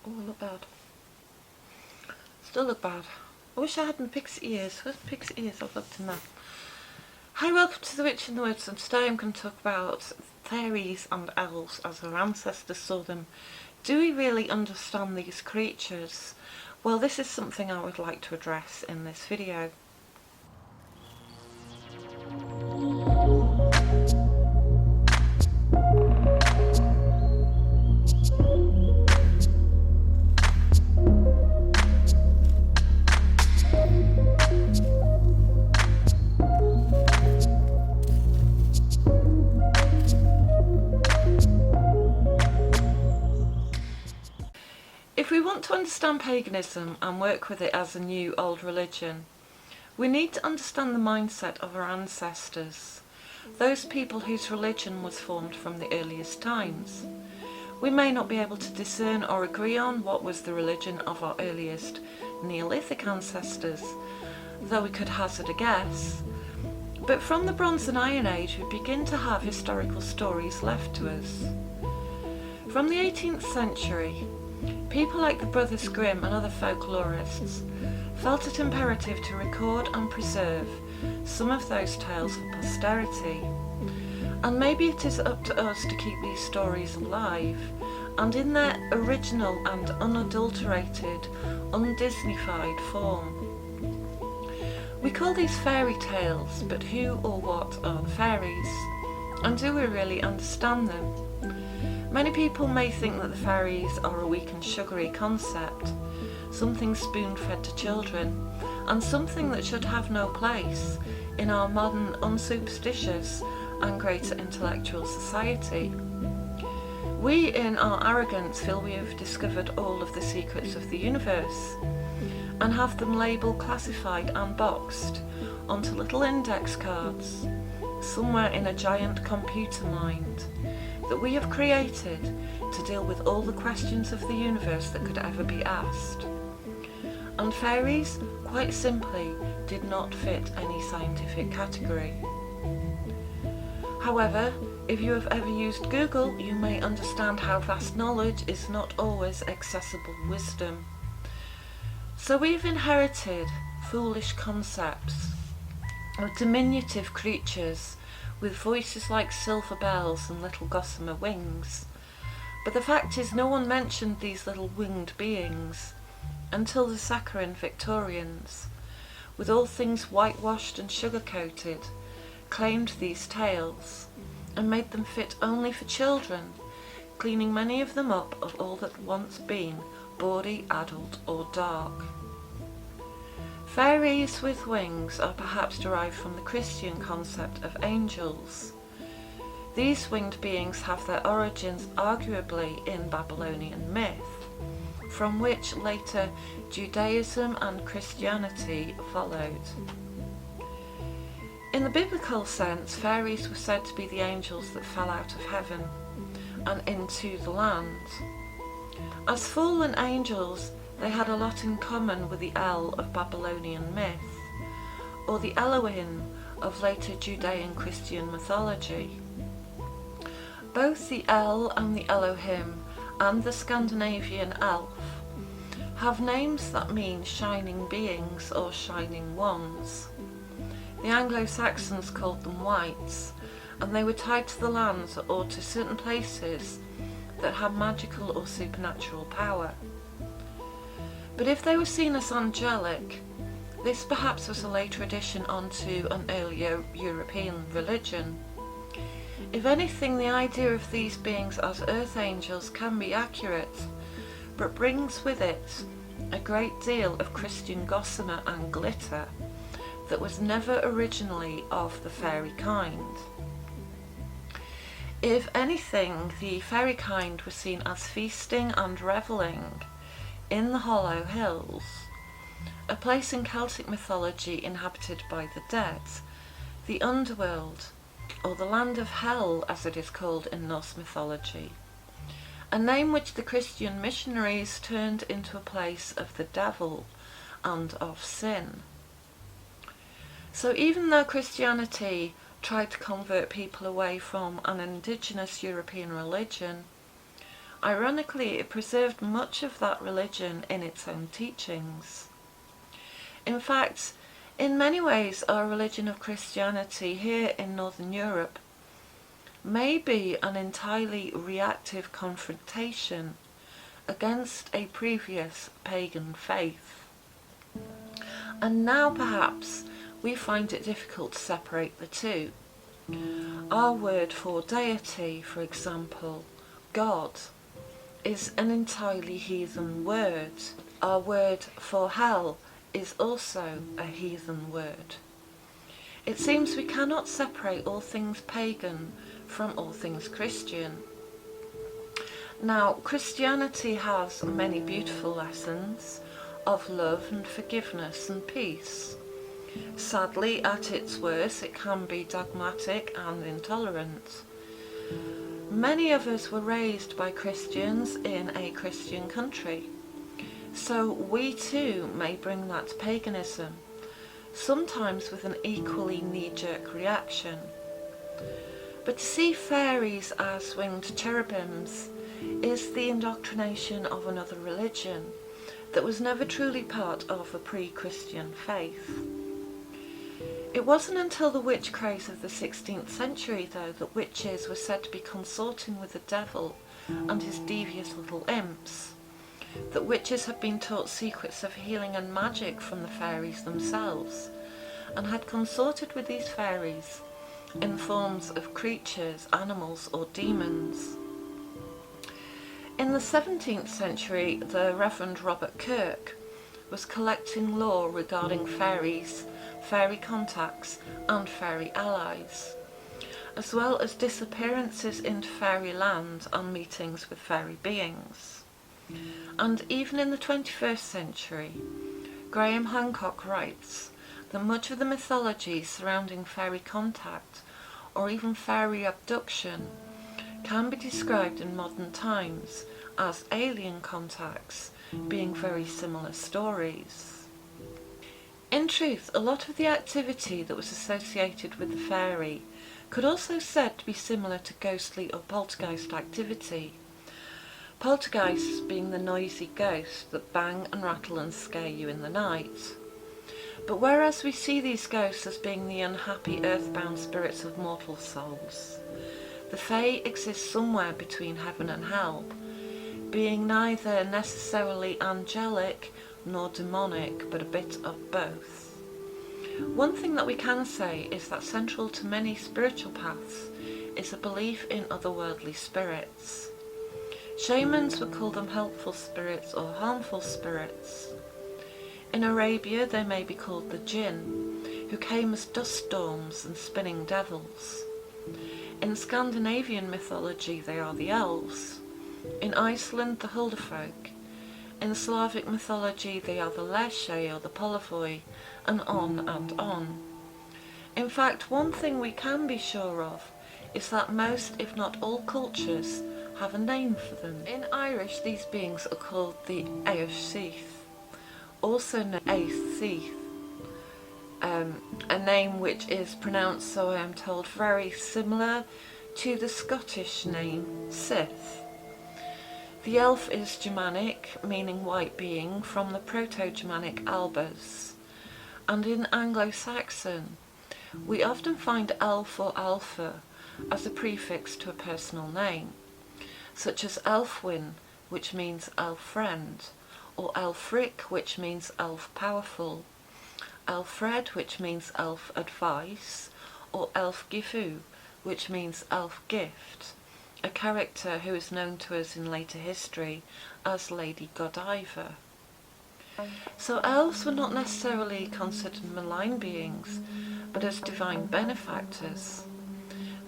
Oh, I look bad. Still look bad. I wish I had my pixie ears. Where's my pixie ears? I've looked in there. Hi, welcome to The Witch in the Woods, and today I'm going to talk about fairies and elves as our ancestors saw them. Do we really understand these creatures? Well, this is something I would like to address in this video. If we want to understand paganism and work with it as a new old religion, we need to understand the mindset of our ancestors, those people whose religion was formed from the earliest times. We may not be able to discern or agree on what was the religion of our earliest Neolithic ancestors, though we could hazard a guess. But from the Bronze and Iron Age we begin to have historical stories left to us. From the 18th century, people like the Brothers Grimm and other folklorists felt it imperative to record and preserve some of those tales for posterity. And maybe it is up to us to keep these stories alive, and in their original and unadulterated, undisneyfied form. We call these fairy tales, but who or what are the fairies? And do we really understand them? Many people may think that the fairies are a weak and sugary concept, something spoon-fed to children, and something that should have no place in our modern, unsuperstitious and greater intellectual society. We, in our arrogance, feel we have discovered all of the secrets of the universe, and have them labelled, classified and boxed onto little index cards, somewhere in a giant computer mind, that we have created to deal with all the questions of the universe that could ever be asked. And fairies, quite simply, did not fit any scientific category. However, if you have ever used Google, you may understand how vast knowledge is not always accessible wisdom. So we've inherited foolish concepts of diminutive creatures with voices like silver bells and little gossamer wings. But the fact is, no one mentioned these little winged beings until the saccharine Victorians, with all things whitewashed and sugar-coated, claimed these tales and made them fit only for children, cleaning many of them up of all that once been bawdy, adult or dark. Fairies with wings are perhaps derived from the Christian concept of angels. These winged beings have their origins arguably in Babylonian myth, from which later Judaism and Christianity followed. In the biblical sense, fairies were said to be the angels that fell out of heaven and into the land. As fallen angels, they had a lot in common with the El of Babylonian myth, or the Elohim of later Judean Christian mythology. Both the El and the Elohim and the Scandinavian elf have names that mean shining beings or shining ones. The Anglo-Saxons called them wights, and they were tied to the lands or to certain places that had magical or supernatural power. But if they were seen as angelic, this perhaps was a later addition onto an earlier European religion. If anything, the idea of these beings as earth angels can be accurate, but brings with it a great deal of Christian gossamer and glitter that was never originally of the fairy kind. If anything, the fairy kind were seen as feasting and revelling in the Hollow Hills, a place in Celtic mythology inhabited by the dead, the underworld, or the land of hell as it is called in Norse mythology, a name which the Christian missionaries turned into a place of the devil and of sin. So even though Christianity tried to convert people away from an indigenous European religion, Ironically, it preserved much of that religion in its own teachings. In fact, in many ways, our religion of Christianity here in Northern Europe may be an entirely reactive confrontation against a previous pagan faith. And now perhaps we find it difficult to separate the two. Our word for deity, for example, God, is an entirely heathen word. Our word for hell is also a heathen word. It seems we cannot separate all things pagan from all things Christian. Now, Christianity has many beautiful lessons of love and forgiveness and peace. Sadly, at its worst, it can be dogmatic and intolerant. Many of us were raised by Christians in a Christian country, so we too may bring that to paganism, sometimes with an equally knee-jerk reaction. But to see fairies as winged cherubims is the indoctrination of another religion that was never truly part of a pre-Christian faith. It wasn't until the witch craze of the 16th century, though, that witches were said to be consorting with the devil and his devious little imps, that witches had been taught secrets of healing and magic from the fairies themselves, and had consorted with these fairies in forms of creatures, animals, or demons. In the 17th century, the Reverend Robert Kirk was collecting lore regarding fairies, fairy contacts, and fairy allies, as well as disappearances into fairyland and meetings with fairy beings. And even in the 21st century, Graham Hancock writes that much of the mythology surrounding fairy contact, or even fairy abduction, can be described in modern times as alien contacts, being very similar stories. In truth, a lot of the activity that was associated with the fairy could also be said to be similar to ghostly or poltergeist activity. Poltergeists being the noisy ghosts that bang and rattle and scare you in the night. But whereas we see these ghosts as being the unhappy earthbound spirits of mortal souls, the Fae exist somewhere between heaven and hell, being neither necessarily angelic nor demonic, but a bit of both. One thing that we can say is that central to many spiritual paths is a belief in otherworldly spirits. Shamans would call them helpful spirits or harmful spirits. In Arabia they may be called the jinn, who came as dust storms and spinning devils. In Scandinavian mythology they are the elves. In Iceland the Huldufolk. In Slavic mythology they are the Leshe or the Polovoi, and on and on. In fact, one thing we can be sure of is that most, if not all, cultures have a name for them. In Irish these beings are called the Aoshith, also known as Aothith, a name which is pronounced, so I am told, very similar to the Scottish name Sith. The elf is Germanic, meaning white being, from the Proto-Germanic albus, and in Anglo-Saxon we often find elf or alpha as a prefix to a personal name, such as Elfwin, which means elf friend, or Elfric, which means elf powerful, Elfred, which means elf advice, or Elfgifu, which means elf gift, a character who is known to us in later history as Lady Godiva. So elves were not necessarily considered malign beings, but as divine benefactors.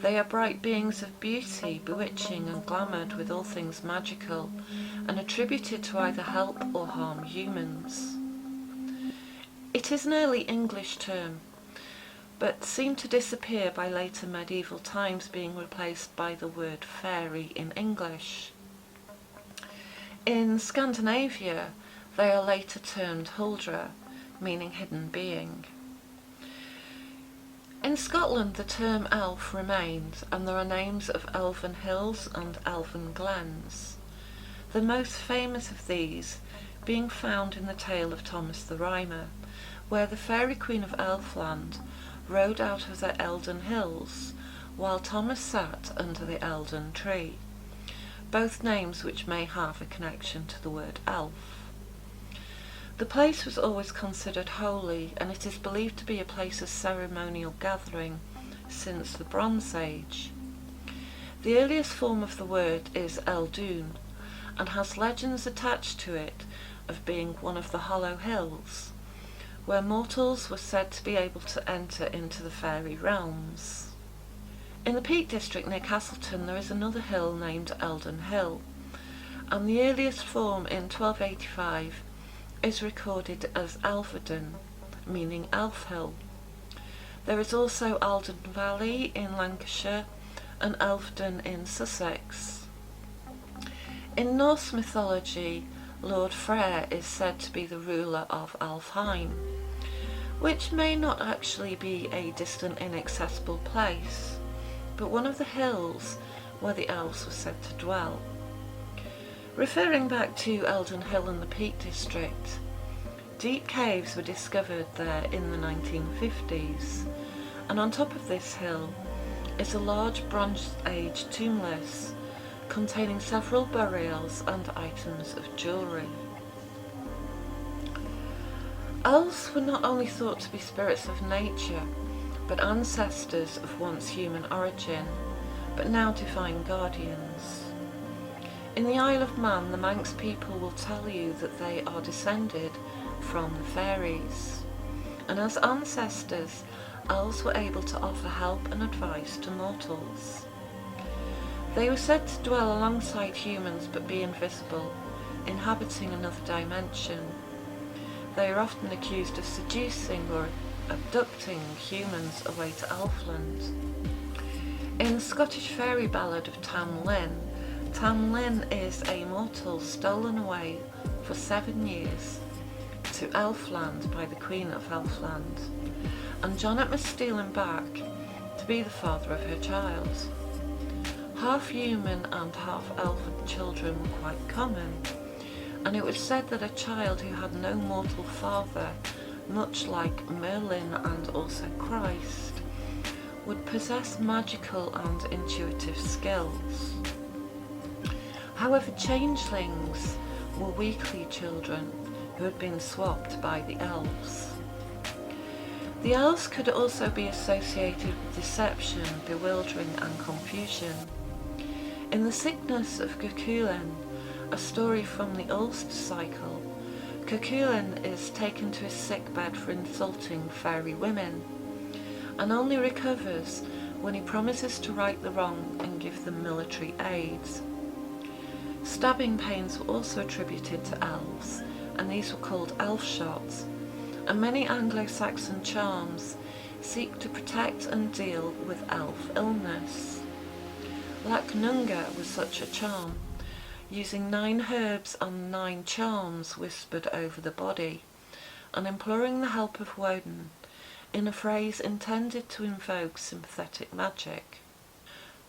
They are bright beings of beauty, bewitching and glamoured with all things magical, and attributed to either help or harm humans. It is an early English term, but seemed to disappear by later medieval times, being replaced by the word fairy in English. In Scandinavia, they are later termed huldra, meaning hidden being. In Scotland the term elf remains, and there are names of elven hills and elven glens. the most famous of these being found in the tale of Thomas the Rhymer, where the fairy queen of Elfland rode out of the Eldon hills, while Thomas sat under the Eldon tree, both names which may have a connection to the word elf. The place was always considered holy, and it is believed to be a place of ceremonial gathering since the Bronze Age. The earliest form of the word is Eldun, and has legends attached to it of being one of the hollow hills, where mortals were said to be able to enter into the fairy realms. In the Peak District near Castleton there is another hill named Eldon Hill, and the earliest form in 1285 is recorded as Elvedon, meaning Elf Hill. There is also Alden Valley in Lancashire and Elvedon in Sussex. In Norse mythology, Lord Freyr is said to be the ruler of Alfheim, which may not actually be a distant, inaccessible place, but one of the hills where the elves were said to dwell. Referring back to Eldon Hill and the Peak District, deep caves were discovered there in the 1950s, and on top of this hill is a large Bronze Age tombless containing several burials and items of jewellery. Elves were not only thought to be spirits of nature, but ancestors of once human origin, but now divine guardians. In the Isle of Man, the Manx people will tell you that they are descended from the fairies, and as ancestors, elves were able to offer help and advice to mortals. They were said to dwell alongside humans but be invisible, inhabiting another dimension. They are often accused of seducing or abducting humans away to Elfland. In the Scottish fairy ballad of Tam Lin is a mortal stolen away for 7 years to Elfland by the Queen of Elfland, and Jonnet must steal him back to be the father of her child. Half human and half elven children were quite common, and it was said that a child who had no mortal father, much like Merlin and also Christ, would possess magical and intuitive skills. However, changelings were weakly children who had been swapped by the elves. The elves could also be associated with deception, bewildering and confusion. In The Sickness of Cuchulainn, a story from the Ulster cycle, Cuchulainn is taken to his sickbed for insulting fairy women, and only recovers when he promises to right the wrong and give them military aid. Stabbing pains were also attributed to elves, and these were called elf shots, and many Anglo-Saxon charms seek to protect and deal with elf illness. Lacnunga was such a charm, using 9 herbs and 9 charms whispered over the body, and imploring the help of Woden in a phrase intended to invoke sympathetic magic.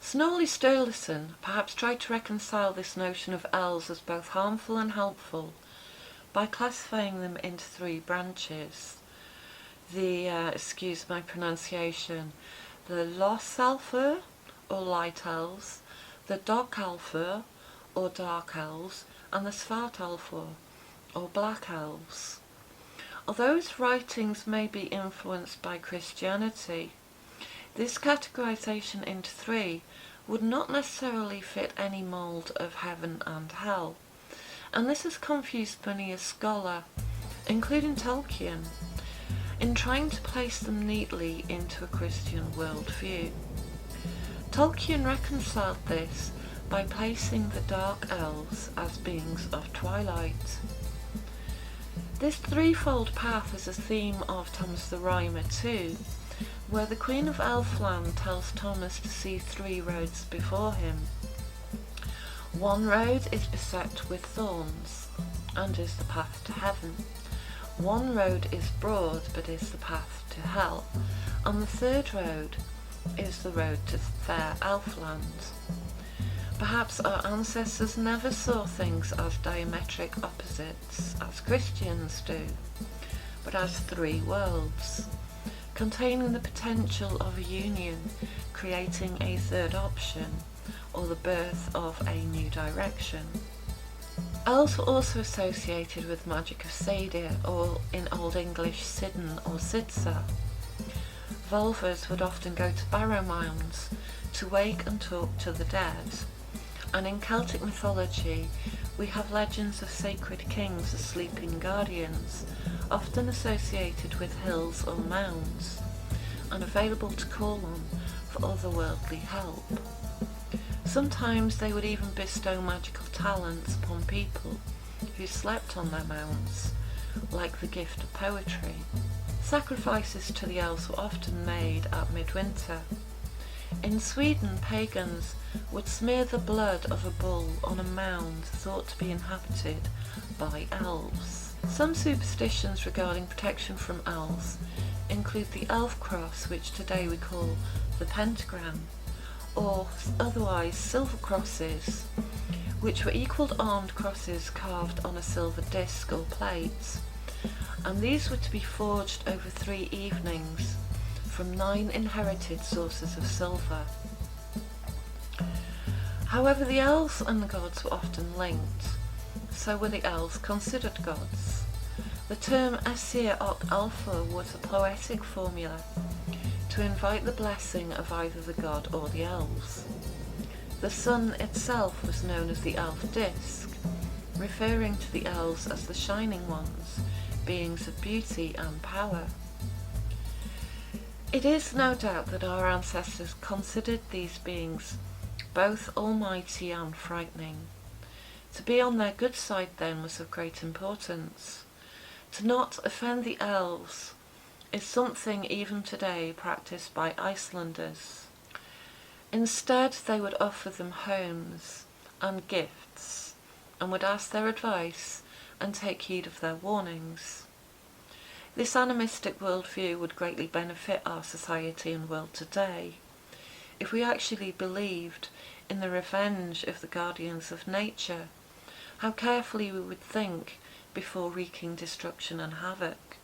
Snorri Sturluson perhaps tried to reconcile this notion of elves as both harmful and helpful by classifying them into 3 branches. The, excuse my pronunciation, the Lossalfur, or light elves, the Dokalfur, or dark elves, and the Svartalfur, or black elves. Although his writings may be influenced by Christianity, this categorization into 3 would not necessarily fit any mould of heaven and hell, and this has confused many a scholar, including Tolkien, in trying to place them neatly into a Christian worldview. Tolkien reconciled this by placing the dark elves as beings of twilight. This threefold path is a theme of Thomas the Rhymer too, where the Queen of Elfland tells Thomas to see 3 roads before him. One road is beset with thorns, and is the path to heaven. One road is broad, but is the path to hell, and the 3rd road is the road to fair Elfland. Perhaps our ancestors never saw things as diametric opposites, as Christians do, but as three worlds, containing the potential of a union, creating a third option, or the birth of a new direction. Elves were also associated with magic of seidr, or in Old English sidn or sidsa. Volvers would often go to barrow mounds to wake and talk to the dead, and in Celtic mythology we have legends of sacred kings as sleeping guardians, often associated with hills or mounds, and available to call on for otherworldly help. Sometimes they would even bestow magical talents upon people who slept on their mounds, like the gift of poetry. Sacrifices to the elves were often made at midwinter. In Sweden, pagans would smear the blood of a bull on a mound thought to be inhabited by elves. Some superstitions regarding protection from elves include the elf cross, which today we call the pentagram, or otherwise silver crosses, which were equal armed crosses carved on a silver disc or plate, and these were to be forged over 3 evenings from 9 inherited sources of silver. However, the elves and the gods were often linked. So were the elves considered gods. The term Asir ok Alpha was a poetic formula to invite the blessing of either the god or the elves. The sun itself was known as the elf disk, referring to the elves as the shining ones, beings of beauty and power. It is no doubt that our ancestors considered these beings both almighty and frightening. To be on their good side then was of great importance. To not offend the elves is something even today practiced by Icelanders. Instead, they would offer them homes and gifts, and would ask their advice and take heed of their warnings. This animistic worldview would greatly benefit our society and world today if we actually believed in the revenge of the guardians of nature, how carefully we would think before wreaking destruction and havoc.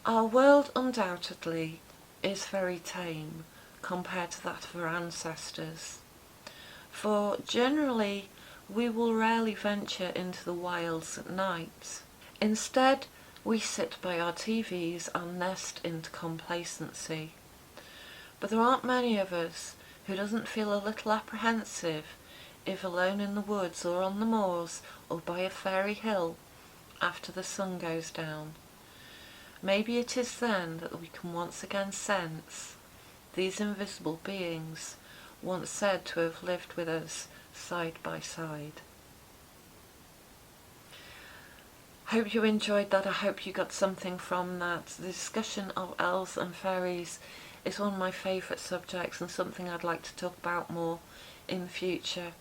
Our world undoubtedly is very tame compared to that of our ancestors, for generally we will rarely venture into the wilds at night. Instead, we sit by our TVs and nest into complacency. But there aren't many of us who doesn't feel a little apprehensive if alone in the woods or on the moors or by a fairy hill after the sun goes down. Maybe it is then that we can once again sense these invisible beings once said to have lived with us side by side. Hope you enjoyed that. I hope you got something from that. The discussion of elves and fairies is one of my favourite subjects and something I'd like to talk about more in the future.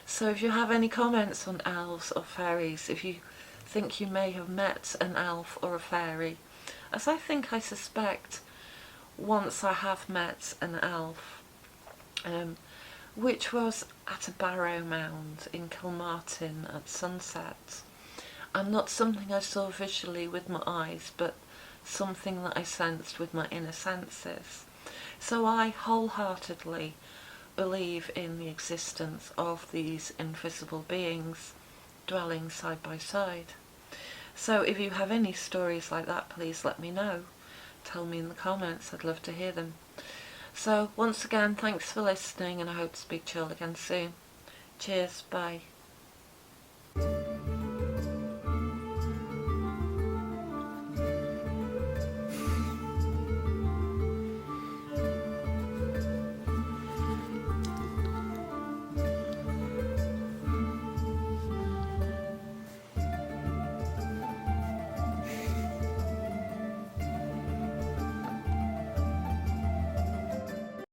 So if you have any comments on elves or fairies, if you think you may have met an elf or a fairy, as I suspect once I have met an elf, which was at a barrow mound in Kilmartin at sunset, and not something I saw visually with my eyes, but something that I sensed with my inner senses. So I wholeheartedly believe in the existence of these invisible beings dwelling side by side. So if you have any stories like that, please let me know. Tell me in the comments, I'd love to hear them. So once again, thanks for listening, and I hope to speak to you all again soon. Cheers, bye.